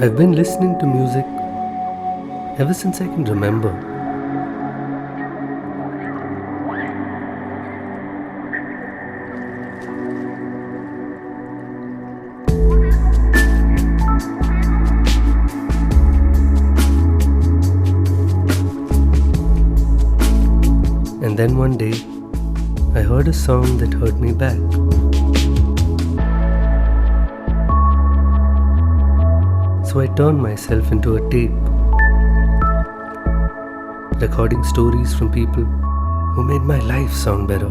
I've been listening to music ever since I can remember. And then one day, I heard a song that hurt me back. So I turned myself into a tape, recording stories from people who made my life sound better.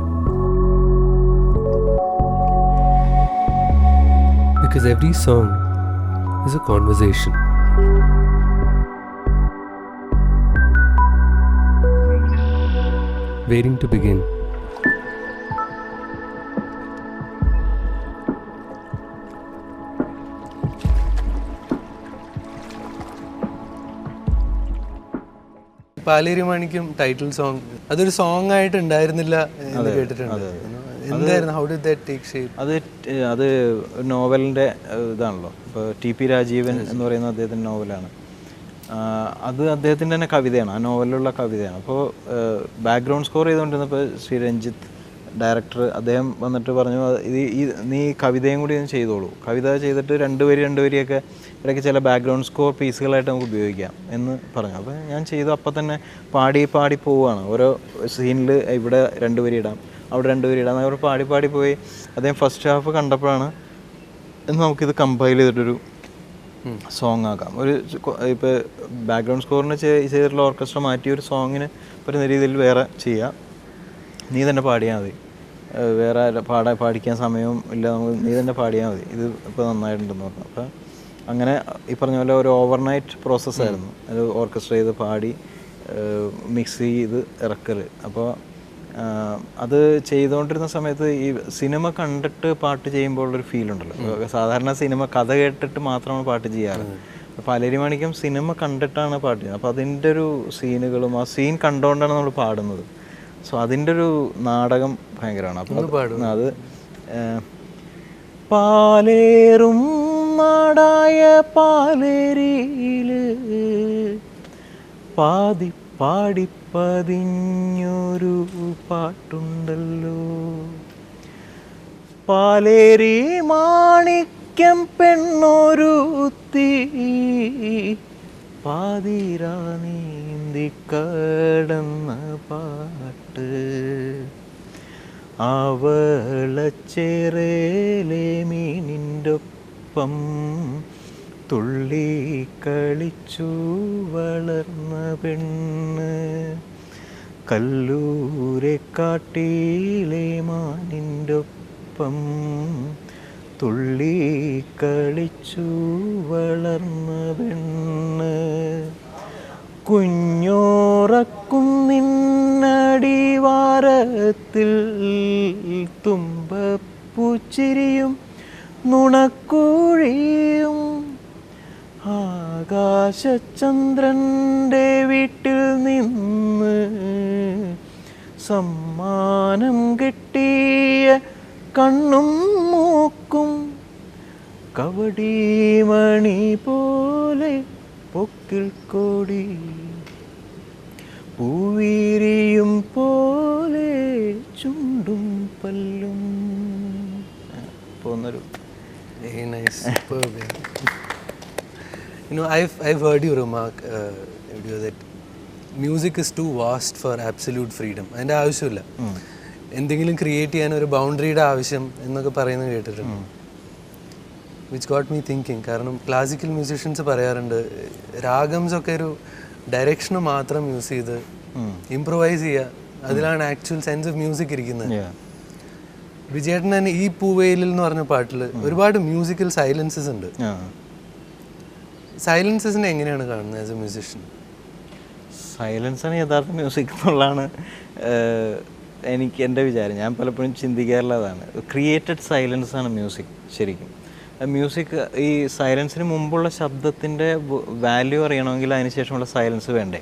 Because every song is a conversation. Waiting to begin. Paleri Manikyam title song അതൊരു song ആയിട്ട് ഉണ്ടായിരുന്നില്ല എന്ന് കേട്ടിട്ടുണ്ട്. എന്തായിരുന്നു, how did that take shape? അത് നോവലിൻ്റെ ഇതാണല്ലോ. ഇപ്പോൾ T P Rajeevan എന്ന് പറയുന്ന അദ്ദേഹത്തിൻ്റെ നോവലാണ്. അത് അദ്ദേഹത്തിൻ്റെ തന്നെ കവിതയാണ്, ആ നോവലിലുള്ള കവിതയാണ്. അപ്പോൾ ബാക്ക്ഗ്രൗണ്ട് സ്കോർ ചെയ്തുകൊണ്ടിരുന്നപ്പോൾ ശ്രീ രഞ്ജിത്ത് ഡയറക്ടർ അദ്ദേഹം വന്നിട്ട് പറഞ്ഞു, നീ കവിതയും കൂടി ഒന്ന് ചെയ്തോളൂ, കവിത ചെയ്തിട്ട് രണ്ട് വരിയൊക്കെ ഇടയ്ക്ക് ചില ബാക്ക്ഗ്രൗണ്ട് സ്കോർ പീസുകളായിട്ട് നമുക്ക് ഉപയോഗിക്കാം എന്ന് പറഞ്ഞു. അപ്പോൾ ഞാൻ ചെയ്തു. അപ്പം തന്നെ പാടി പോവുകയാണ്. ഓരോ സീനിൽ ഇവിടെ 2 വരി ഇടാം, അവിടെ 2 വരി ഇടാം, അവർ പാടി പോയി. അദ്ദേഹം ഫസ്റ്റ് ഹാഫ് കണ്ടപ്പോഴാണ് നമുക്കിത് കമ്പൈൽ ചെയ്തിട്ടൊരു സോങ് ആക്കാം. ഇപ്പോൾ ബാക്ക്ഗ്രൗണ്ട് സ്കോറിന് ചെയ്തിട്ടുള്ള ഓർക്കസ്ട്ര മാറ്റി ഒരു സോങ്ങിന് പറ്റുന്ന രീതിയിൽ വേറെ ചെയ്യാം, നീ തന്നെ പാടിയാൽ മതി, വേറെ പാടിക്കാൻ സമയവും ഇല്ല, നമുക്ക് നീ തന്നെ പാടിയാൽ മതി, ഇത് ഇപ്പോൾ നന്നായിട്ടുണ്ടെന്ന് പറഞ്ഞു. അപ്പോൾ അങ്ങനെ ഈ പറഞ്ഞ പോലെ ഒരു ഓവർനൈറ്റ് പ്രോസസ്സായിരുന്നു. അത് ഓർക്കസ്ട്ര ചെയ്ത് പാടി മിക്സ് ചെയ്ത് ഇറക്കൽ. അപ്പോൾ അത് ചെയ്തുകൊണ്ടിരുന്ന സമയത്ത് ഈ സിനിമ കണ്ടിട്ട് പാട്ട് ചെയ്യുമ്പോൾ ഉള്ളൊരു ഫീലുണ്ടല്ലോ. സാധാരണ സിനിമ കഥ കേട്ടിട്ട് മാത്രമാണ് പാട്ട് ചെയ്യാറ്. പാലേരി മാണിക്യം സിനിമ കണ്ടിട്ടാണ് പാട്ട് ചെയ്യുന്നത്. അപ്പോൾ അതിൻ്റെ ഒരു സീനുകളും ആ സീൻ കണ്ടുകൊണ്ടാണ് നമ്മൾ പാടുന്നത്. സോ അതിൻ്റെ ഒരു നാടകം ഭയങ്കരമാണ്. അപ്പോൾ അത് പാലേറും നാടായ പാലേരിയിൽ പാടിപ്പതിഞ്ഞൊരു പാട്ടുണ്ടല്ലോ, പാലേരി മാണിക്യം പെണ്ണൊരുത്തി പാതിരാ നീന്തി കടന്ന പാട്ട്, അവളച്ചേറേലെ മീനിൻ്റൊപ്പം തുള്ളി കളിച്ചു വളർന്ന പെണ്ണ്, കല്ലൂരെ കാട്ടിലെ മാനിൻ്റൊപ്പം തുള്ളി കളിച്ചു വളർന്ന പെണ്ണ്, കുഞ്ഞോറക്കുന്നിന്നടിവാരത്തിൽ തുമ്പപ്പൂച്ചിരിയും നുണക്കുഴിയും, ആകാശചന്ദ്രൻ്റെ വീട്ടിൽ നിന്ന് സമ്മാനം കിട്ടിയ കണ്ണും മൂക്കും, കവടിമണി പോലെ പൊക്കിൽ കോടി പൂവിരിയും പോലെ ചുണ്ടും പല്ലും പോന്നൊരു. Very nice, superb. You know, I've heard you remark that music is too vast for absolute freedom. അതിൻ്റെ ആവശ്യമില്ല, എന്തെങ്കിലും ക്രിയേറ്റ് ചെയ്യാൻ ഒരു ബൗണ്ടറിയുടെ ആവശ്യം എന്നൊക്കെ പറയുന്നത് കേട്ടിട്ടുണ്ട്. Which got me thinking. കാരണം ക്ലാസിക്കൽ മ്യൂസീഷ്യൻസ് പറയാറുണ്ട്, രാഗംസ് ഒക്കെ ഒരു ഡയറക്ഷന് മാത്രം യൂസ് ചെയ്ത് ഇംപ്രൂവൈസ് ചെയ്യുക, അതിലാണ് ആക്ച്വൽ സെൻസ് ഓഫ് മ്യൂസിക് ഇരിക്കുന്നത്. വിജയേട്ടൻ തന്നെ ഈ പൂവേലിൽ എന്ന് പറഞ്ഞ പാട്ടിൽ ഒരുപാട് മ്യൂസിക്കൽ സൈലൻസസ് ഉണ്ട്. സൈലൻസസിനെ എങ്ങനെയാണ് കാണുന്നത് ആസ് എ മ്യൂസിഷ്യൻ? സൈലൻസാണ് യഥാർത്ഥ മ്യൂസിക് എന്നുള്ളതാണ് എനിക്ക് എൻ്റെ വിചാരം. ഞാൻ പലപ്പോഴും ചിന്തിക്കാറുള്ളതാണ്. ക്രിയേറ്റഡ് സൈലൻസ് ആണ് മ്യൂസിക് ശരിക്കും. മ്യൂസിക് ഈ സൈലൻസിന് മുമ്പുള്ള ശബ്ദത്തിൻ്റെ വാല്യൂ അറിയണമെങ്കിൽ അതിന് ശേഷമുള്ള സൈലൻസ് വേണ്ടേ,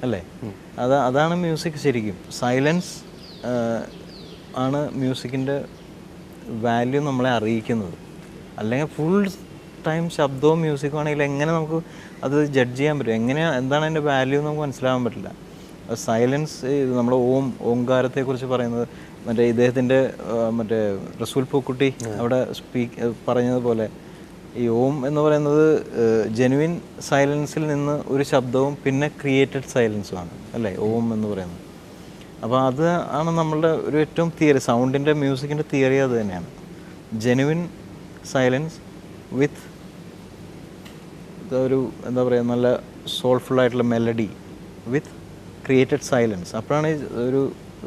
അല്ലേ? അതാണ് മ്യൂസിക് ശരിക്കും. സൈലൻസ് ആണ് മ്യൂസിക്കിൻ്റെ വാല്യൂ നമ്മളെ അറിയിക്കുന്നത്. അല്ലെങ്കിൽ ഫുൾ ടൈം ശബ്ദവും മ്യൂസിക്കും ആണെങ്കിൽ എങ്ങനെ നമുക്ക് അത് ജഡ്ജ് ചെയ്യാൻ പറ്റും, എങ്ങനെയാണ് എന്താണ് അതിൻ്റെ വാല്യൂ നമുക്ക് മനസ്സിലാകാൻ പറ്റില്ല. സൈലൻസ്, നമ്മുടെ ഓംകാരത്തെക്കുറിച്ച് പറയുന്നത് മറ്റേ ഇദ്ദേഹത്തിൻ്റെ മറ്റേ റസൂൽ പൂക്കുട്ടി അവിടെ പറഞ്ഞതുപോലെ ഈ ഓം എന്ന് പറയുന്നത് ജെനുവിൻ സൈലൻസിൽ നിന്ന് ഒരു ശബ്ദവും പിന്നെ ക്രിയേറ്റഡ് സൈലൻസുമാണ് അല്ലേ ഓം എന്ന് പറയുന്നത്. അപ്പോൾ അത് ആണ് നമ്മളുടെ ഒരു ഏറ്റവും തിയറി, സൗണ്ടിൻ്റെ മ്യൂസിക്കിൻ്റെ തിയറി അത് തന്നെയാണ്. ജെനുവിൻ സൈലൻസ് വിത്ത് ഒരു എന്താ പറയുക നല്ല സോൾഫുൾ ആയിട്ടുള്ള മെലഡി വിത്ത് ക്രിയേറ്റഡ് സൈലൻസ്. അപ്പോഴാണ്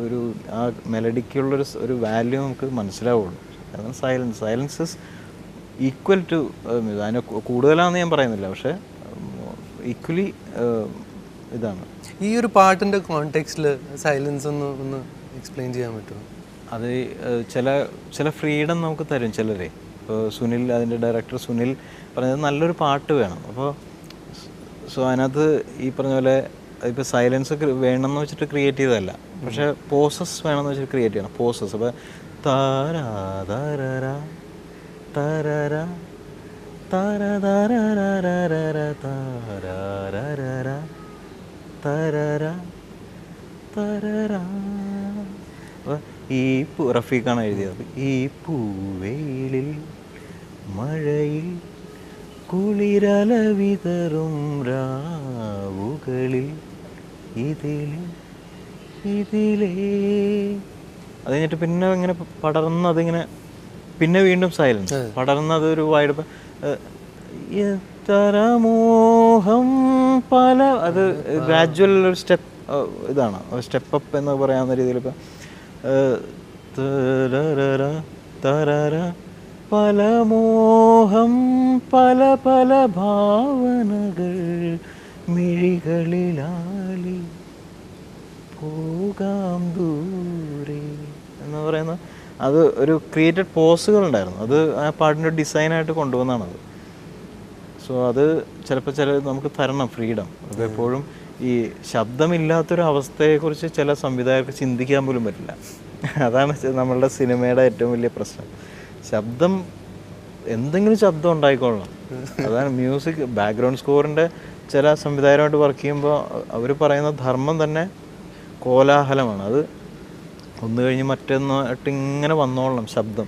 ഒരു ആ മെലഡിക്കുള്ളൊരു വാല്യൂ നമുക്ക് മനസ്സിലാവുള്ളൂ. കാരണം silence is equal to music. അതിനെ കൂടുതലാണെന്ന് ഞാൻ പറയുന്നില്ല, പക്ഷേ ഈക്വലി ഇതാണ്. ഈ ഒരു പാട്ടിൻ്റെ കോണ്ടെക്സ്റ്റിൽ സൈലൻസ് ഒന്ന് എക്സ്പ്ലെയിൻ ചെയ്യാൻ പറ്റുമോ? അത് ചില ഫ്രീഡം നമുക്ക് തരും ചിലരെ. ഇപ്പോൾ സുനിൽ, അതിൻ്റെ ഡയറക്ടർ സുനിൽ പറഞ്ഞത് നല്ലൊരു പാട്ട് വേണം. അപ്പോൾ അതിനകത്ത് ഈ പറഞ്ഞ പോലെ ഇപ്പോൾ സൈലൻസ് വേണമെന്ന് വെച്ചിട്ട് ക്രിയേറ്റ് ചെയ്തതല്ല, പക്ഷേ പോസസ് വേണമെന്ന് വെച്ചിട്ട് ക്രിയേറ്റ് ചെയ്യണം. പോസസ് അപ്പോൾ താരാ താരാ താരാ താരാ താരാ താരാ താരാ. ഈ റഫീഖാണ് എഴുതിയത്. ഈ പൂവേലിൽ മഴയിൽ കുളിരല വിതറും രാവുകളിൽ ഇതിലേ അത് കഴിഞ്ഞിട്ട് പിന്നെ ഇങ്ങനെ പടർന്നതിങ്ങനെ പിന്നെ വീണ്ടും സൈലൻസ് പടർന്നതൊരു വൈഡ് എത്ര മോഹം പല, അത് ഗ്രാജുവൽ ഒരു ഇതാണ്, സ്റ്റെപ്പ് അപ്പ് എന്ന് പറയാവുന്ന രീതിയിൽ. ഇപ്പം പല മോഹം പല പല ഭാവനകൾ മിഴികളിലാലി പോകാം ദൂരെ എന്ന് പറയുന്ന അത് ഒരു ക്രിയേറ്റഡ് പോസുകൾ ഉണ്ടായിരുന്നു. അത് ആ പാട്ടിൻ്റെ ഡിസൈനായിട്ട് കൊണ്ടുവന്നതാണത്. സോ അത് ചിലപ്പോൾ നമുക്ക് തരണം ഫ്രീഡം. അപ്പോൾ എപ്പോഴും ഈ ശബ്ദമില്ലാത്തൊരു അവസ്ഥയെക്കുറിച്ച് ചില സംവിധായകർക്ക് ചിന്തിക്കാൻ പോലും പറ്റില്ല. അതാണ് നമ്മളുടെ സിനിമയുടെ ഏറ്റവും വലിയ പ്രശ്നം. ശബ്ദം, എന്തെങ്കിലും ശബ്ദം ഉണ്ടായിക്കൊള്ളണം. അതാണ് മ്യൂസിക്. ബാക്ക്ഗ്രൗണ്ട് സ്കോറിൻ്റെ ചില സംവിധായകരുമായിട്ട് വർക്ക് ചെയ്യുമ്പോൾ അവർ പറയുന്ന ധർമ്മം തന്നെ കോലാഹലമാണ്. അത് ഒന്ന് കഴിഞ്ഞ് മറ്റൊന്നായിട്ട് ഇങ്ങനെ വന്നോളണം ശബ്ദം.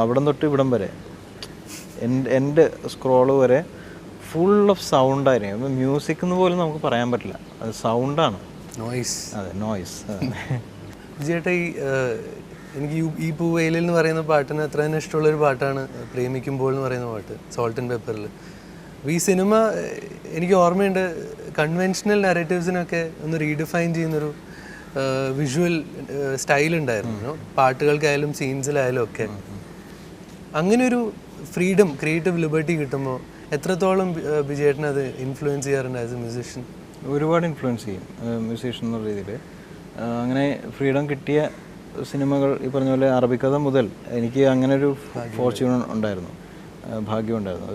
അവിടെ തൊട്ട് ഇവിടം വരെ എൻ്റെ സ്ക്രോള് വരെ ഫുൾ ഓഫ് സൗണ്ടായിരിക്കും. അപ്പം മ്യൂസിക് എന്ന് പോലും നമുക്ക് പറയാൻ പറ്റില്ല, അത് സൗണ്ടാണ്, നോയ്സ്. അതെ, നോയ്സ്. ചേട്ടാ, എനിക്ക് ഈ പൂവേലിൽ എന്ന് പറയുന്ന പാട്ടിന് അത്ര തന്നെ ഇഷ്ടമുള്ളൊരു പാട്ടാണ് പ്രേമിക്കുമ്പോൾ എന്ന് പറയുന്ന പാട്ട്, സോൾട്ട് ആൻഡ് പെപ്പറിൽ. ഈ സിനിമ എനിക്ക് ഓർമ്മയുണ്ട്, കൺവെൻഷണൽ നാരേറ്റീവ്സിനൊക്കെ ഒന്ന് റീഡിഫൈൻ ചെയ്യുന്നൊരു വിഷ്വൽ സ്റ്റൈൽ ഉണ്ടായിരുന്നു പാട്ടുകൾക്കായാലും സീൻസിലായാലും ഒക്കെ. അങ്ങനെ ഒരു ഫ്രീഡം, ക്രിയേറ്റീവ് ലിബർട്ടി കിട്ടുമ്പോൾ എത്രത്തോളം ബിജേട്ടനെ അത് ഇൻഫ്ലുവൻസ് ചെയ്യാറുണ്ട് ആസ് എ മ്യൂസിഷ്യൻ? ഒരുപാട് ഇൻഫ്ലുവൻസ് ചെയ്യും മ്യൂസീഷ്യൻ എന്നുള്ള രീതിയിൽ. അങ്ങനെ ഫ്രീഡം കിട്ടിയ സിനിമകൾ ഈ പറഞ്ഞ പോലെ അറബിക്കഥ മുതൽ എനിക്ക് അങ്ങനെ ഒരു ഫോർച്യൂൺ ഉണ്ടായിരുന്നു, ഭാഗ്യമുണ്ടായിരുന്നു.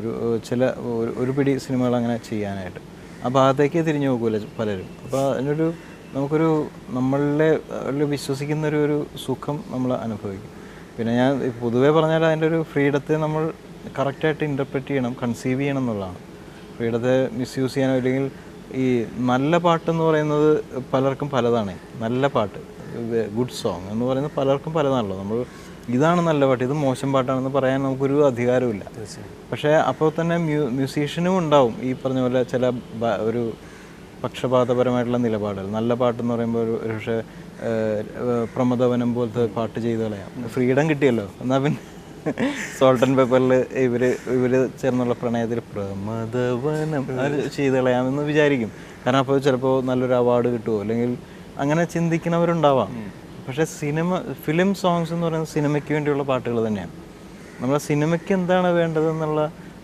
ഒരു പിടി സിനിമകൾ അങ്ങനെ ചെയ്യാനായിട്ട്. ആ ഭാഗത്തേക്ക് തിരിഞ്ഞു നോക്കൂല പലരും. അപ്പോൾ അതിനൊരു നമ്മളിലെ വിശ്വസിക്കുന്നൊരു സുഖം നമ്മൾ അനുഭവിക്കും. പിന്നെ ഞാൻ പൊതുവേ പറഞ്ഞാൽ അതിൻ്റെ ഒരു ഫ്രീഡത്തെ നമ്മൾ കറക്റ്റായിട്ട് ഇൻ്റർപ്രറ്റ് ചെയ്യണം, കൺസീവ് ചെയ്യണം എന്നുള്ളതാണ്. ഫ്രീഡത്തെ മിസ്യൂസ് ചെയ്യാനോ, അല്ലെങ്കിൽ ഈ നല്ല പാട്ടെന്ന് പറയുന്നത് പലർക്കും പലതാണ്. നല്ല പാട്ട്, ഗുഡ് സോങ് എന്ന് പറയുന്നത് പലർക്കും പലതാണല്ലോ. നമ്മൾ ഇതാണ് നല്ല പാട്ട്, ഇത് മോശം പാട്ടാണെന്ന് പറയാൻ നമുക്കൊരു അധികാരമില്ല. പക്ഷേ അപ്പോൾ തന്നെ മ്യൂസീഷ്യനും ഉണ്ടാവും ഈ പറഞ്ഞ പോലെ ചില ഒരു പക്ഷപാതപരമായിട്ടുള്ള നിലപാടുകൾ. നല്ല പാട്ടെന്ന് പറയുമ്പോൾ ഒരു പക്ഷേ പ്രമദവനം പോലത്തെ പാട്ട് ചെയ്ത് കളയാം. ഫ്രീഡം കിട്ടിയല്ലോ, എന്നാൽ പിന്നെ സോൾട്ട് ആൻഡ് പെപ്പറിൽ ഇവർ ചേർന്നുള്ള പ്രണയത്തിൽ പ്രമദവനം അത് ചെയ്ത് കളയാമെന്ന് വിചാരിക്കും. കാരണം അപ്പോൾ ചിലപ്പോൾ നല്ലൊരു അവാർഡ് കിട്ടുമോ, അല്ലെങ്കിൽ അങ്ങനെ ചിന്തിക്കുന്നവരുണ്ടാവാം. പക്ഷേ ഫിലിം സോങ്സ് എന്ന് പറയുന്നത് സിനിമയ്ക്ക് വേണ്ടിയുള്ള പാട്ടുകൾ തന്നെയാണ്. നമ്മളെ സിനിമയ്ക്ക് എന്താണ് വേണ്ടതെന്നുള്ള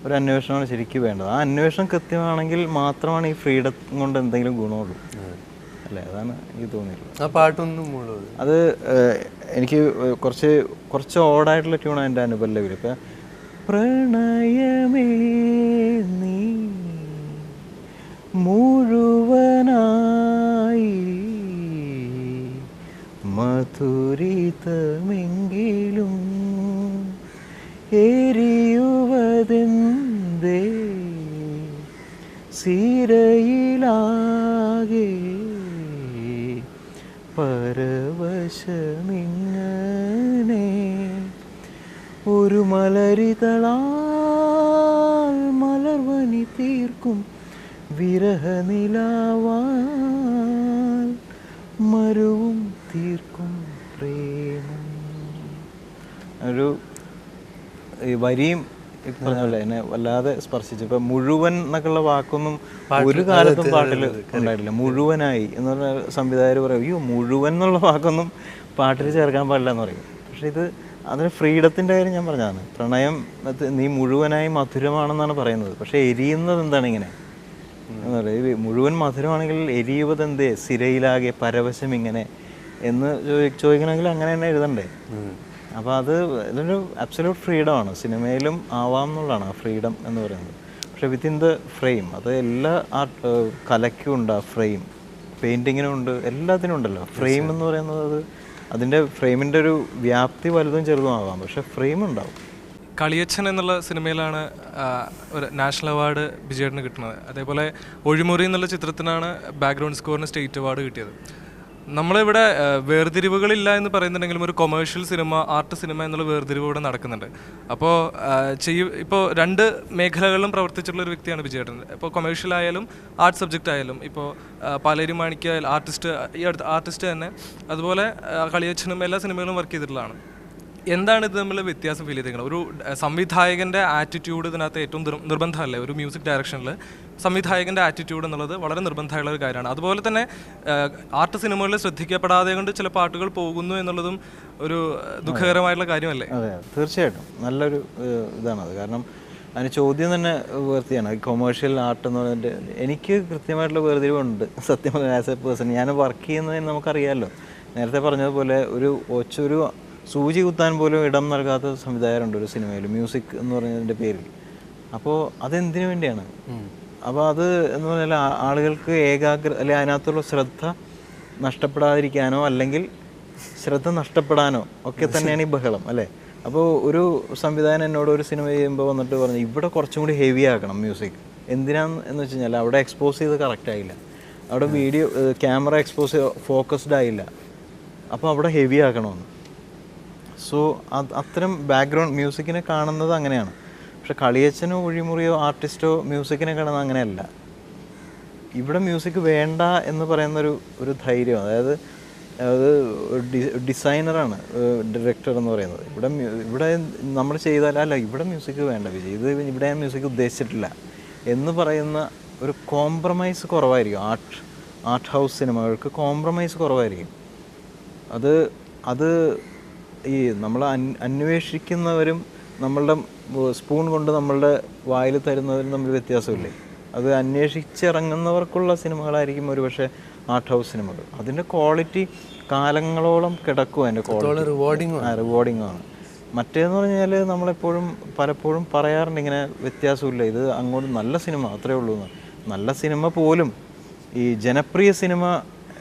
ഒരു അന്വേഷണമാണ് ശരിക്കും വേണ്ടത്. ആ അന്വേഷണം കൃത്യമാണെങ്കിൽ മാത്രമാണ് ഈ ഫ്രീഡം കൊണ്ട് എന്തെങ്കിലും ഗുണമുള്ളൂ, അല്ലേ? അതാണ് എനിക്ക് തോന്നിയിട്ടുള്ളത്. ആ പാട്ടൊന്നും അത് എനിക്ക് കുറച്ച് ഓടായിട്ടുള്ള ട്യൂണാണ് എൻ്റെ അനുപല്ലവിൽ. ഇപ്പം പ്രണയമേ നീ മുഴുവനായി മധുരിതമെങ്കിലും എരിയുവ മനസ്സാകെ പരവശമിങ്ങനെ ഒരു മലരിതളാൽ മലർവനി തീർക്കും വിരഹനിലാവാൽ മരുവും തീർക്കും പ്രേമം. ഒരു ഈ വരിയും ഇപ്പം പറഞ്ഞ പോലെ എന്നെ വല്ലാതെ സ്പർശിച്ചു. ഇപ്പം മുഴുവൻ എന്നൊക്കെയുള്ള വാക്കൊന്നും ഒരു കാലത്തും പാട്ടിൽ ഉണ്ടായിട്ടില്ല. മുഴുവനായി എന്ന് പറഞ്ഞ സംവിധായകർ പറയും അയ്യോ മുഴുവൻ എന്നുള്ള വാക്കൊന്നും പാട്ടിൽ ചേർക്കാൻ പാടില്ല എന്ന് പറയും. പക്ഷെ ഇത് അതിന് ഫ്രീഡത്തിൻ്റെ കാര്യം ഞാൻ പറഞ്ഞതാണ്. പ്രണയം നീ മുഴുവനായി മധുരമാണെന്നാണ് പറയുന്നത്. പക്ഷെ എരിയുന്നത് എന്താണ് ഇങ്ങനെ എന്ന് പറയുക. മുഴുവൻ മധുരമാണെങ്കിൽ എരിയുന്നത് എന്തേ സിരയിലാകെ പരവശം ഇങ്ങനെ എന്ന് ചോദിക്കണമെങ്കിൽ അങ്ങനെ തന്നെ എഴുതണ്ടേ. അപ്പോൾ അത് ഇതൊരു അബ്സല്യൂട്ട് ഫ്രീഡമാണ്. സിനിമയിലും ആവാം എന്നുള്ളതാണ് ആ ഫ്രീഡം എന്ന് പറയുന്നത്. പക്ഷെ വിത്തിൻ ദ ഫ്രെയിം അത് എല്ലാ കലയ്ക്കും ഉണ്ട്. ആ ഫ്രെയിം പെയിൻറ്റിങ്ങിനും ഉണ്ട്, എല്ലാത്തിനും ഉണ്ടല്ലോ ഫ്രെയിം എന്ന് പറയുന്നത്. അത് അതിൻ്റെ ഫ്രെയിമിൻ്റെ ഒരു വ്യാപ്തി വലുതും ചെറുതും ആവാം, പക്ഷെ ഫ്രെയിം ഉണ്ടാവും. കളിയച്ഛൻ എന്നുള്ള സിനിമയിലാണ് ഒരു നാഷണൽ അവാർഡ് വിജയേട്ടന് കിട്ടുന്നത്. അതേപോലെ ഒഴിമുറി എന്നുള്ള ചിത്രത്തിനാണ് ബാക്ക്ഗ്രൗണ്ട് സ്കോറിന് സ്റ്റേറ്റ് അവാർഡ് കിട്ടിയത്. നമ്മളിവിടെ വേർതിരിവുകളില്ല എന്ന് പറയുന്നുണ്ടെങ്കിലും ഒരു കൊമേഴ്ഷ്യൽ സിനിമ, ആർട്ട് സിനിമ എന്നുള്ള വേർതിരിവ് ഇവിടെ നടക്കുന്നുണ്ട്. അപ്പോൾ ഇപ്പോൾ രണ്ട് മേഖലകളിലും പ്രവർത്തിച്ചിട്ടുള്ള ഒരു വ്യക്തിയാണ് വിജയേട്ടൻ. ഇപ്പോൾ കൊമേഴ്ഷ്യൽ ആയാലും ആർട്ട് സബ്ജക്റ്റ് ആയാലും, ഇപ്പോൾ പാലേരി മാണിക്യ ആർട്ടിസ്റ്റ് തന്നെ, അതുപോലെ കളിയച്ഛനും എല്ലാ സിനിമകളിലും വർക്ക് ചെയ്തിട്ടുള്ളതാണ്. എന്താണ് ഇത് തമ്മിൽ വ്യത്യാസം ഫീൽ ചെയ്തിരിക്കുന്നത്? ഒരു സംവിധായകൻ്റെ ആറ്റിറ്റ്യൂഡ് ഇതിനകത്ത് ഏറ്റവും നിർബന്ധമല്ലേ? ഒരു മ്യൂസിക് ഡയറക്ഷനിൽ സംവിധായകൻ്റെ ആറ്റിറ്റ്യൂഡ് എന്നുള്ളത് വളരെ നിർബന്ധമുള്ള ഒരു കാര്യമാണ്. അതുപോലെ തന്നെ ആർട്ട് സിനിമകളിൽ ശ്രദ്ധിക്കപ്പെടാതെ കൊണ്ട് ചില പാട്ടുകൾ പോകുന്നു എന്നുള്ളതും ഒരു ദുഃഖകരമായിട്ടുള്ള കാര്യമല്ലേ? അതെ, തീർച്ചയായിട്ടും നല്ലൊരു ഇതാണത്. കാരണം അതിന് ചോദ്യം തന്നെ വൃത്തിയാണ്. കൊമേഴ്ഷ്യൽ ആർട്ട് എന്ന് പറഞ്ഞിട്ട് എനിക്ക് കൃത്യമായിട്ടുള്ള വേർതിരിവുണ്ട് സത്യം പറഞ്ഞാൽ. ആസ് എ പേഴ്സൺ ഞാൻ വർക്ക് ചെയ്യുന്നതിന് നമുക്കറിയാമല്ലോ. നേരത്തെ പറഞ്ഞതുപോലെ ഒരു സൂചി കുത്താൻ പോലും ഇടം നൽകാത്ത സംവിധായകരുണ്ട് ഒരു സിനിമയിൽ, മ്യൂസിക് എന്ന് പറഞ്ഞതിൻ്റെ പേരിൽ. അപ്പോൾ അതെന്തിനു വേണ്ടിയാണ്? അപ്പോൾ അത് എന്ന് പറഞ്ഞാൽ ആളുകൾക്ക് അല്ലെങ്കിൽ അതിനകത്തുള്ള ശ്രദ്ധ നഷ്ടപ്പെടാതിരിക്കാനോ അല്ലെങ്കിൽ ശ്രദ്ധ നഷ്ടപ്പെടാനോ ഒക്കെ തന്നെയാണ് ഈ ബഹളം അല്ലേ. അപ്പോൾ ഒരു സംവിധായകൻ എന്നോട് ഒരു സിനിമ ചെയ്യുമ്പോൾ വന്നിട്ട് പറഞ്ഞു ഇവിടെ കുറച്ചും കൂടി ഹെവി ആക്കണം മ്യൂസിക്. എന്തിനാന്ന് എന്ന് വെച്ച് കഴിഞ്ഞാൽ അവിടെ എക്സ്പോസ് ചെയ്ത് കറക്റ്റ് ആയില്ല, അവിടെ വീഡിയോ ക്യാമറ ഫോക്കസ്ഡ് ആയില്ല, അപ്പോൾ അവിടെ ഹെവി ആക്കണമെന്ന്. സോ അത്തരം ബാക്ക്ഗ്രൗണ്ട് മ്യൂസിക്കിനെ കാണുന്നത് അങ്ങനെയാണ്. പക്ഷെ കളിയച്ഛനോ ഒഴിമുറിയോ ആർട്ടിസ്റ്റോ മ്യൂസിക്കിനെ കാണുന്നത് അങ്ങനെയല്ല. ഇവിടെ മ്യൂസിക് വേണ്ട എന്ന് പറയുന്നൊരു ധൈര്യം, അതായത് അത് ഡിസൈനറാണ് ഡയറക്ടർ എന്ന് പറയുന്നത്. ഇവിടെ നമ്മൾ ചെയ്താലല്ല ഇവിടെ മ്യൂസിക് വേണ്ട വിജയ്, ഇത് ഇവിടെ ഞാൻ മ്യൂസിക് ഉദ്ദേശിച്ചിട്ടില്ല എന്ന് പറയുന്ന ഒരു കോംപ്രമൈസ് കുറവായിരിക്കും. ആർട്ട് ഹൗസ് സിനിമകൾക്ക് കോംപ്രമൈസ് കുറവായിരിക്കും. അത് ഈ നമ്മൾ അന്വേഷിക്കുന്നവരും നമ്മളുടെ സ്പൂൺ കൊണ്ട് നമ്മളുടെ വായിൽ തരുന്നവരും തമ്മിൽ വ്യത്യാസമില്ലേ. അത് അന്വേഷിച്ചിറങ്ങുന്നവർക്കുള്ള സിനിമകളായിരിക്കും ഒരുപക്ഷെ ആർട്ട് ഹൗസ് സിനിമകൾ. അതിൻ്റെ ക്വാളിറ്റി കാലങ്ങളോളം കിടക്കും. അതിൻ്റെ ക്വാളിറ്റി റിവാർഡിങ് ആണ്. മറ്റേന്ന് പറഞ്ഞാൽ നമ്മളെപ്പോഴും പലപ്പോഴും പറയാറുണ്ട് ഇങ്ങനെ വ്യത്യാസമില്ല, ഇത് അങ്ങോട്ട് നല്ല സിനിമ അത്രേ ഉള്ളൂ എന്ന്. നല്ല സിനിമ പോലും ഈ ജനപ്രിയ സിനിമ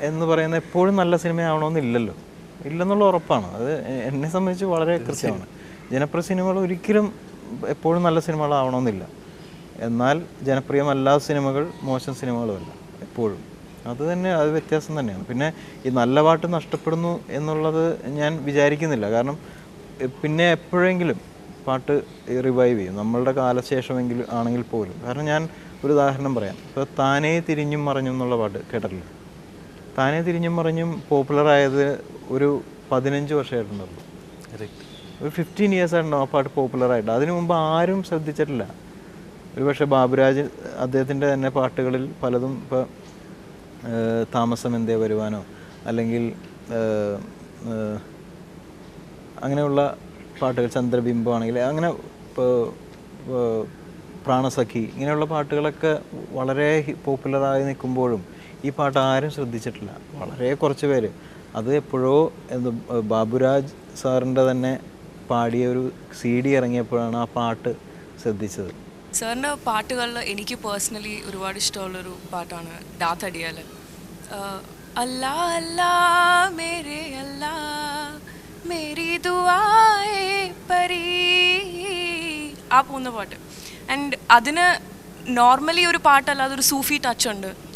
എന്ന് പറയുന്നത് എപ്പോഴും നല്ല സിനിമയാവണമെന്നില്ലല്ലോ, ഇല്ലെന്നുള്ള ഉറപ്പാണ്. അത് എന്നെ സംബന്ധിച്ച് വളരെ കൃത്യമാണ്. ജനപ്രിയ സിനിമകൾ ഒരിക്കലും എപ്പോഴും നല്ല സിനിമകളാവണമെന്നില്ല. എന്നാൽ ജനപ്രിയമല്ലാത്ത സിനിമകൾ മോശം സിനിമകളുമല്ല എപ്പോഴും. അത് വ്യത്യാസം തന്നെയാണ്. പിന്നെ ഈ നല്ല പാട്ട് നഷ്ടപ്പെടുന്നു എന്നുള്ളത് ഞാൻ വിചാരിക്കുന്നില്ല. കാരണം പിന്നെ എപ്പോഴെങ്കിലും പാട്ട് റിവൈവ് ചെയ്യും, നമ്മളുടെ കാലശേഷമെങ്കിലും ആണെങ്കിൽ പോലും. കാരണം ഞാൻ ഒരു ഉദാഹരണം പറയാം. ഇപ്പോൾ താനേ തിരിഞ്ഞും മറിഞ്ഞും എന്നുള്ള പാട്ട് കേട്ടിട്ടില്ല. താനേ തിരിഞ്ഞും മറിഞ്ഞും പോപ്പുലറായത് ഒരു 15 വർഷമായിട്ടുണ്ടല്ലോ, ഒരു 15 years ആയിട്ടുണ്ടാവും ആ പാട്ട് പോപ്പുലറായിട്ട്. അതിനു മുമ്പ് ആരും ശ്രദ്ധിച്ചിട്ടില്ല. ഒരുപക്ഷെ ബാബുരാജ് അദ്ദേഹത്തിൻ്റെ തന്നെ പാട്ടുകളിൽ പലതും ഇപ്പോൾ താമസം എന്തേ വരുവാനോ അല്ലെങ്കിൽ അങ്ങനെയുള്ള പാട്ടുകൾ, ചന്ദ്രബിംബമാണെങ്കിൽ അങ്ങനെ ഇപ്പോൾ പ്രാണസഖി ഇങ്ങനെയുള്ള പാട്ടുകളൊക്കെ വളരെ പോപ്പുലറായി നിൽക്കുമ്പോഴും ഈ പാട്ട് ആരും ശ്രദ്ധിച്ചിട്ടില്ല, വളരെ കുറച്ച് പേര്. അത് എപ്പോഴോ ബാബുരാജ് സാറിൻ്റെ തന്നെ പാടിയ ഒരു CD ഇറങ്ങിയപ്പോഴാണ് ആ പാട്ട് ശ്രദ്ധിച്ചത്. സാറിൻ്റെ പാട്ടുകളിൽ എനിക്ക് പേഴ്സണലി ഒരുപാട് ഇഷ്ടമുള്ളൊരു പാട്ടാണ് ഡാത്ത് അടിയാൽ. അല്ലാ അല്ലാ മേരെ അല്ലാ മേരി ദുആയേ പരീ, ആ പോകുന്ന പാട്ട്. ആൻഡ് അതിന് നോർമലി ഒരു പാട്ടല്ലാതെ ഒരു സൂഫി ടച്ച് ഉണ്ട്.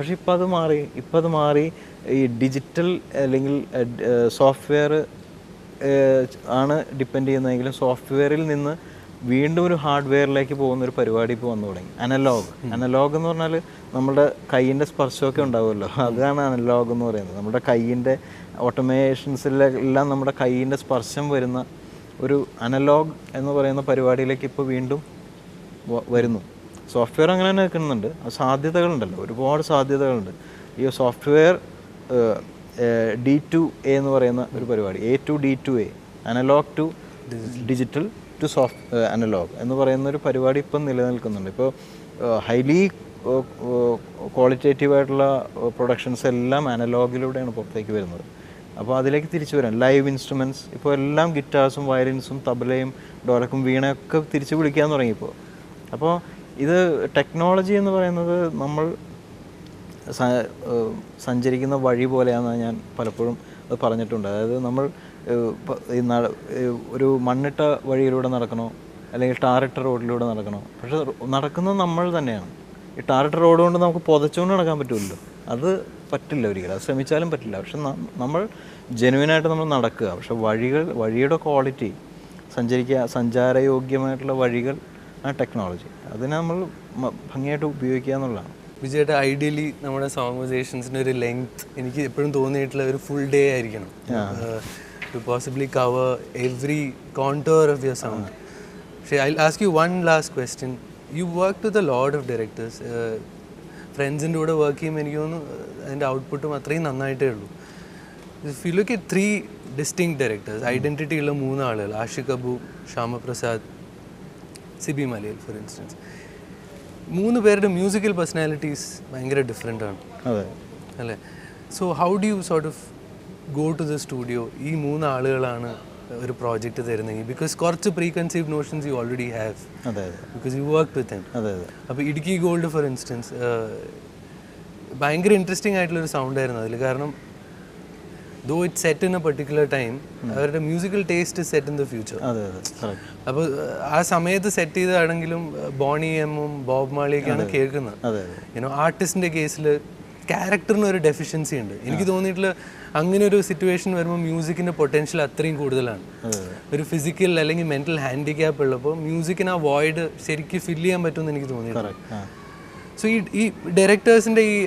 പക്ഷെ ഇപ്പം അത് മാറി ഈ ഡിജിറ്റൽ അല്ലെങ്കിൽ സോഫ്റ്റ്വെയർ ആണ് ഡിപ്പെൻഡ് ചെയ്യുന്നതെങ്കിലും സോഫ്റ്റ്വെയറിൽ നിന്ന് വീണ്ടും ഒരു ഹാർഡ്വെയറിലേക്ക് പോകുന്ന ഒരു പരിപാടി ഇപ്പോൾ വന്നു തുടങ്ങി. അനലോഗ് എന്ന് പറഞ്ഞാൽ നമ്മുടെ കൈയിൻ്റെ സ്പർശമൊക്കെ ഉണ്ടാവുമല്ലോ, അതാണ് അനലോഗ് എന്ന് പറയുന്നത്. നമ്മുടെ കൈയിൻ്റെ ഓട്ടോമേഷൻസിലെല്ലാം നമ്മുടെ കൈയിൻ്റെ സ്പർശം വരുന്ന ഒരു അനലോഗ് എന്ന് പറയുന്ന പരിപാടിയിലേക്ക് ഇപ്പോൾ വീണ്ടും വരുന്നു. സോഫ്റ്റ്വെയർ അങ്ങനെ തന്നെ നിൽക്കുന്നുണ്ട്. സാധ്യതകളുണ്ടല്ലോ, ഒരുപാട് സാധ്യതകളുണ്ട്. ഈ സോഫ്റ്റ്വെയർ D2A എന്ന് പറയുന്ന ഒരു പരിപാടി, A to D2A, analogue to digital to analogue എന്ന് പറയുന്ന ഒരു പരിപാടി ഇപ്പം നിലനിൽക്കുന്നുണ്ട്. ഇപ്പോൾ ഹൈലി ക്വാളിറ്റേറ്റീവായിട്ടുള്ള പ്രൊഡക്ഷൻസ് എല്ലാം അനലോഗിലൂടെയാണ് പുറത്തേക്ക് വരുന്നത്. അപ്പോൾ അതിലേക്ക് തിരിച്ചു വരാൻ ലൈവ് ഇൻസ്ട്രുമെൻറ്റ്സ് ഇപ്പോൾ എല്ലാം ഗിറ്റാർസും വയലിൻസും തബലയും ഡോലക്കും വീണയൊക്കെ തിരിച്ചു വിളിക്കാൻ തുടങ്ങിയപ്പോൾ. അപ്പോൾ ഇത് ടെക്നോളജി എന്ന് പറയുന്നത് നമ്മൾ സഞ്ചരിക്കുന്ന വഴി പോലെയാണെന്ന് ഞാൻ പലപ്പോഴും അത് പറഞ്ഞിട്ടുണ്ട്. അതായത് നമ്മൾ ഒരു മണ്ണിട്ട വഴിയിലൂടെ നടക്കണോ അല്ലെങ്കിൽ ടാറിട്ട റോഡിലൂടെ നടക്കണോ, പക്ഷെ നടക്കുന്നത് നമ്മൾ തന്നെയാണ്. ഈ ടാറിട്ട റോഡ് കൊണ്ട് നമുക്ക് പുതച്ചുകൊണ്ട് നടക്കാൻ പറ്റുമല്ലോ, അത് പറ്റില്ല ഒരിക്കലും, അത് ശ്രമിച്ചാലും പറ്റില്ല. പക്ഷെ നമ്മൾ ജെനുവിനായിട്ട് നമ്മൾ നടക്കുക. പക്ഷെ വഴിയുടെ ക്വാളിറ്റി, സഞ്ചാരയോഗ്യമായിട്ടുള്ള വഴികൾ ആ ടെക്നോളജി, അതിനെ നമ്മൾ ഭംഗിയായിട്ട് ഉപയോഗിക്കുക എന്നുള്ളതാണ്. വിജയേട്ട, ഐഡിയലി നമ്മുടെ കോൺവെർസേഷൻസിൻ്റെ ഒരു ലെങ്ത് എനിക്ക് എപ്പോഴും തോന്നിയിട്ടുള്ള ഒരു ഫുൾ ഡേ ആയിരിക്കണം, to possibly cover every contour of your sound. പക്ഷേ I ask you one last question. You work with a lot of directors. ഫ്രണ്ട്സിൻ്റെ കൂടെ വർക്ക് ചെയ്യുമ്പോൾ എനിക്ക് തോന്നുന്നു അതിൻ്റെ ഔട്ട്പുട്ടും അത്രയും നന്നായിട്ടേ ഉള്ളൂ. If you look at 3 distinct directors, identity ഉള്ള 3 ആളുകൾ, ആഷിഖ് അബു, ശ്യാമപ്രസാദ്, സിബി മലയിൽ ഫോർ ഇൻസ്റ്റൻസ്, 3 പേരുടെ മ്യൂസിക്കൽ പേഴ്സണാലിറ്റീസ് ഭയങ്കര ഡിഫറെൻ്റ് ആണ് അല്ലേ? So how do you sort of go to the studio? ഈ 3 ആളുകളാണ് ഒരു പ്രോജക്റ്റ് തരുന്നെങ്കിൽ, ബിക്കോസ് കുറച്ച് pre conceived notions you already have, because you work with them. അപ്പോൾ ഇടുക്കി ഗോൾഡ് ഫോർ ഇൻസ്റ്റൻസ് ഭയങ്കര ഇൻട്രസ്റ്റിംഗ് ആയിട്ടുള്ളൊരു സൗണ്ട് ആയിരുന്നു അതിൽ. കാരണം though it set in a particular time, അവരുടെ musical taste set in the future. അപ്പോൾ ആ സമയത്ത് സെറ്റ് ചെയ്തതാണെങ്കിലും ബോണി എമ്മും ബോബ് മാളിയൊക്കെയാണ് കേൾക്കുന്നത്. യുനോ ആർട്ടിസ്റ്റിൻ്റെ കേസിൽ ക്യാരക്ടറിന് ഒരു ഡെഫിഷ്യൻസി ഉണ്ട്. എനിക്ക് തോന്നിയിട്ടുള്ള അങ്ങനെ ഒരു സിറ്റുവേഷൻ വരുമ്പോൾ മ്യൂസിക്കിൻ്റെ പൊട്ടൻഷ്യൽ അത്രയും കൂടുതലാണ്. ഒരു ഫിസിക്കൽ അല്ലെങ്കിൽ മെൻ്റൽ ഹാൻഡിക്യാപ്പ് ഉള്ളപ്പോൾ മ്യൂസിക്കിന് ആ വോയിഡ് ശരിക്കും ഫില്ല് ചെയ്യാൻ പറ്റുമെന്ന് എനിക്ക് തോന്നിയിട്ടുണ്ട്. സോ ഈ ഡയറക്ടേഴ്സിൻ്റെ ഈ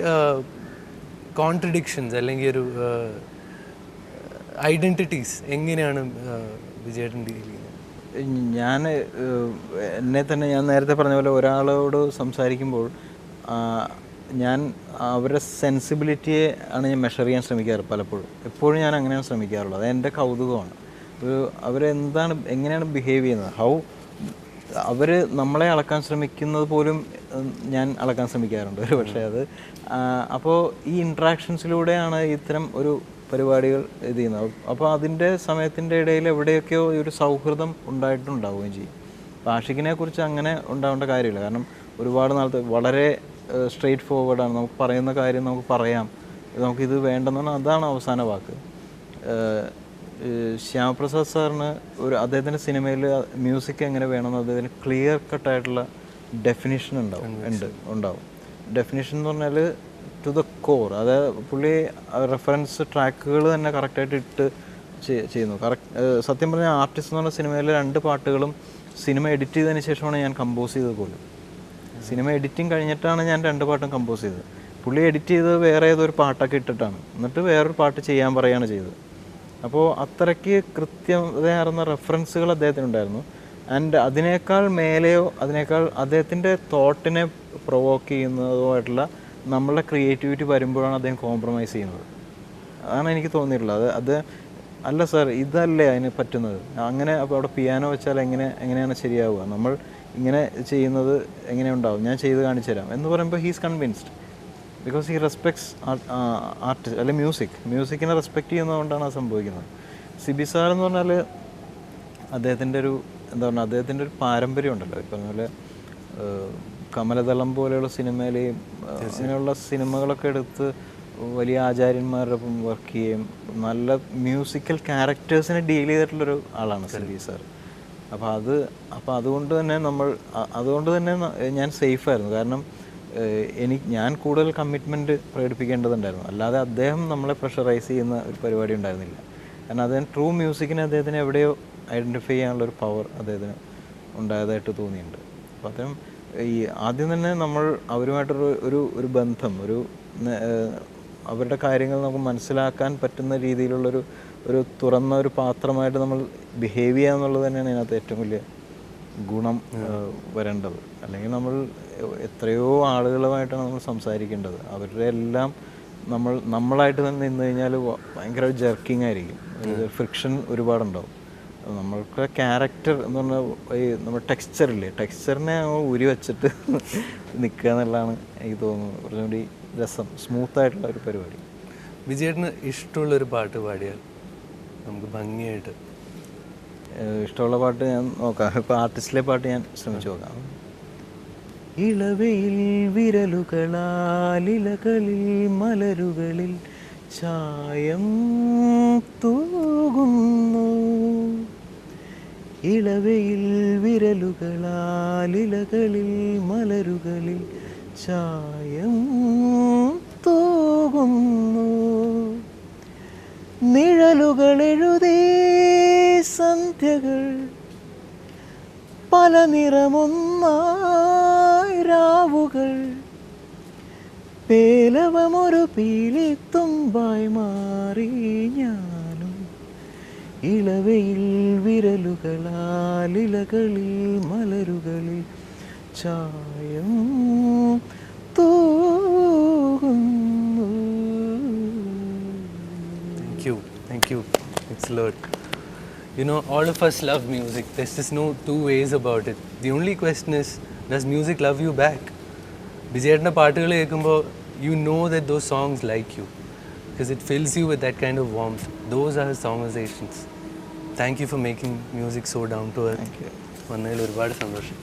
കോൺട്രഡിക്ഷൻസ് അല്ലെങ്കിൽ ഒരു ഐഡൻറ്റിറ്റീസ് എങ്ങനെയാണ് വിജയേട്ടൻ ഡീൽ ചെയ്യുന്നത്? ഞാൻ നേരത്തെ പറഞ്ഞ പോലെ ഒരാളോട് സംസാരിക്കുമ്പോൾ ഞാൻ അവരുടെ സെൻസിബിലിറ്റിയെ ആണ് ഞാൻ മെഷർ ചെയ്യാൻ ശ്രമിക്കാറ് പലപ്പോഴും. എപ്പോഴും ഞാൻ അങ്ങനെയാണ് ശ്രമിക്കാറുള്ളത്. അത് എൻ്റെ കൗതുകമാണ്. എങ്ങനെയാണ് ബിഹേവ് ചെയ്യുന്നത്, അവർ നമ്മളെ അളക്കാൻ ശ്രമിക്കുന്നത് പോലും ഞാൻ അളക്കാൻ ശ്രമിക്കാറുണ്ട് ഒരു പക്ഷേ അത്. അപ്പോൾ ഈ ഇൻട്രാക്ഷൻസിലൂടെയാണ് ഇത്തരം ഒരു പരിപാടികൾ ഇത് ചെയ്യുന്നത്. അപ്പോൾ അതിൻ്റെ സമയത്തിൻ്റെ ഇടയിൽ എവിടെയൊക്കെയോ ഒരു സൗഹൃദം ഉണ്ടായിട്ടുണ്ടാവുകയും ചെയ്യും. അപ്പോൾ ആഷിഖിനെ കുറിച്ച് അങ്ങനെ ഉണ്ടാവേണ്ട കാര്യമില്ല. കാരണം ഒരുപാട് നാളത്തെ വളരെ സ്ട്രെയിറ്റ് ഫോർവേഡാണ്. നമുക്ക് പറയുന്ന കാര്യം നമുക്ക് പറയാം, നമുക്കിത് വേണ്ടെന്ന് പറഞ്ഞാൽ അതാണ് അവസാന വാക്ക്. ശ്യാമപ്രസാദ് സാറിന് അദ്ദേഹത്തിൻ്റെ സിനിമയിൽ മ്യൂസിക് എങ്ങനെ വേണമെന്ന് അദ്ദേഹത്തിന് ക്ലിയർ കട്ടായിട്ടുള്ള ഡെഫിനിഷൻ ഉണ്ടാവും. ഡെഫിനിഷൻ എന്ന് പറഞ്ഞാൽ ടു ദ കോർ. അതായത് പുള്ളി റെഫറൻസ് ട്രാക്കുകൾ തന്നെ കറക്റ്റായിട്ട് ഇട്ട് ചെയ്യുന്നു. സത്യം പറഞ്ഞാൽ ആർട്ടിസ്റ്റ് എന്ന് പറഞ്ഞ സിനിമയിലെ 2 പാട്ടുകളും സിനിമ എഡിറ്റ് ചെയ്തതിന് ശേഷമാണ് ഞാൻ കമ്പോസ് ചെയ്തത് പോലും. സിനിമ എഡിറ്റിംഗ് കഴിഞ്ഞിട്ടാണ് ഞാൻ 2 പാട്ടും കമ്പോസ് ചെയ്തത്. പുള്ളി എഡിറ്റ് ചെയ്തത് വേറെ ഏതൊരു പാട്ടൊക്കെ ഇട്ടിട്ടാണ്, എന്നിട്ട് വേറൊരു പാട്ട് ചെയ്യാൻ പറയുകയാണ് ചെയ്തത്. അപ്പോൾ അത്രയ്ക്ക് കൃത്യതയാർന്ന റെഫറൻസുകൾ അദ്ദേഹത്തിനുണ്ടായിരുന്നു. ആൻഡ് അതിനേക്കാൾ അദ്ദേഹത്തിൻ്റെ തോട്ടിനെ പ്രൊവോക്ക് ചെയ്യുന്നതുമായിട്ടുള്ള നമ്മളുടെ ക്രിയേറ്റിവിറ്റി വരുമ്പോഴാണ് അദ്ദേഹം കോംപ്രമൈസ് ചെയ്യുന്നത്. അതാണ് എനിക്ക് തോന്നിയിട്ടുള്ളത്. അത് അല്ല സാർ, ഇതല്ലേ അതിന് പറ്റുന്നത്, അങ്ങനെ അപ്പോൾ അവിടെ പിയാനോ വെച്ചാൽ എങ്ങനെയാണ് ശരിയാവുക, നമ്മൾ ഇങ്ങനെ ചെയ്യുന്നത് എങ്ങനെ ഉണ്ടാവും, ഞാൻ ചെയ്ത് കാണിച്ചു തരാം എന്ന് പറയുമ്പോൾ he's convinced. Because he respects artist അല്ലെ മ്യൂസിക്കിനെ റെസ്പെക്റ്റ് ചെയ്യുന്നതുകൊണ്ടാണ് അത് സംഭവിക്കുന്നത്. സിബി സാർ എന്ന് പറഞ്ഞാൽ അദ്ദേഹത്തിൻ്റെ ഒരു പാരമ്പര്യം ഉണ്ടല്ലോ. ഈ പറഞ്ഞ പോലെ കമലദളം പോലെയുള്ള സിനിമയിലെയും അങ്ങനെയുള്ള സിനിമകളൊക്കെ എടുത്ത് വലിയ ആചാര്യന്മാരുടെ ഒപ്പം വർക്ക് ചെയ്യുകയും നല്ല മ്യൂസിക്കൽ ക്യാരക്ടേഴ്സിനെ ഡീൽ ചെയ്തിട്ടുള്ളൊരു ആളാണ് സിബി സാർ. അപ്പോൾ അതുകൊണ്ട് തന്നെ ഞാൻ സേഫായിരുന്നു. കാരണം ഞാൻ കൂടുതൽ കമ്മിറ്റ്മെൻറ്റ് പ്രകടിപ്പിക്കേണ്ടതുണ്ടായിരുന്നു. അല്ലാതെ അദ്ദേഹം നമ്മളെ പ്രഷറൈസ് ചെയ്യുന്ന ഒരു പരിപാടി ഉണ്ടായിരുന്നില്ല. കാരണം അദ്ദേഹം ട്രൂ മ്യൂസിക്കിനെ അദ്ദേഹത്തിന് എവിടെയോ ഐഡൻറ്റിഫൈ ചെയ്യാനുള്ളൊരു പവർ അദ്ദേഹത്തിന് ഉണ്ടായതായിട്ട് തോന്നിയിട്ടുണ്ട്. അപ്പോൾ അദ്ദേഹം ഈ ആദ്യം തന്നെ നമ്മൾ അവരുമായിട്ടൊരു ഒരു ബന്ധം, അവരുടെ കാര്യങ്ങൾ നമുക്ക് മനസ്സിലാക്കാൻ പറ്റുന്ന രീതിയിലുള്ളൊരു തുറന്ന ഒരു പാത്രമായിട്ട് നമ്മൾ ബിഹേവ് ചെയ്യുക എന്നുള്ളത് തന്നെയാണ് ഇതിനകത്ത് ഏറ്റവും വലിയ ഗുണം വരേണ്ടത്. അല്ലെങ്കിൽ നമ്മൾ എത്രയോ ആളുകളുമായിട്ടാണ് നമ്മൾ സംസാരിക്കേണ്ടത്. അവരുടെ എല്ലാം നമ്മളായിട്ട് തന്നെ നിന്ന് കഴിഞ്ഞാൽ ഭയങ്കര ജർക്കിങ് ആയിരിക്കും, ഫ്രിക്ഷൻ ഒരുപാടുണ്ടാവും. നമ്മൾക്ക് ക്യാരക്ടർ എന്ന് പറഞ്ഞാൽ ഈ നമ്മുടെ ടെക്സ്ചറില്ലേ, ടെക്സ്ചറിനെ ഉരി വെച്ചിട്ട് നിൽക്കുക എന്നുള്ളതാണ് എനിക്ക് തോന്നുന്നത് കുറച്ചും കൂടി രസം, സ്മൂത്തായിട്ടുള്ള ഒരു പരിപാടി. വിജയേട്ടന് ഇഷ്ടമുള്ളൊരു പാട്ട് പാടിയാൽ നമുക്ക് ഭംഗിയായിട്ട്. ഇഷ്ടമുള്ള പാട്ട് ഞാൻ നോക്കാം. ഇപ്പോൾ ആർട്ടിസ്റ്റിലെ പാട്ട് ഞാൻ ശ്രമിച്ചു നോക്കാം. ഇളവയിൽ വിരലുകളാൽ ഇലകളിൽ മലരുകളിൽ ചായം തൂകുന്നു, ഇളവയിൽ വിരലുകളാൽ ഇലകളിൽ മലരുകളിൽ ചായം തൂകുന്നു, നിഴലുകൾ എഴുതി സന്ധ്യകൾ പല നിറമൊന്നായി രാവുകൾ, പേലവമൊരു പീലിത്തുമ്പായി മാറി ഞാനും, ഇളവയിൽ വിരലുകളാൽ ഇലകളിൽ മലരുകളിൽ ചായം തൂകുന്നു. Thank you. Thanks a lot. You know, all of us love music. There's just no two ways about it. The only question is, does music love you back? Vijayatna പാട്ടുകൾ കേൾക്കുമ്പോൾ you know that those songs like you because it fills you with that kind of warmth. Those are his conversations. Thank you for making music so down to earth. Thank you. വന്നതിൽ ഒരുപാട് സന്തോഷം.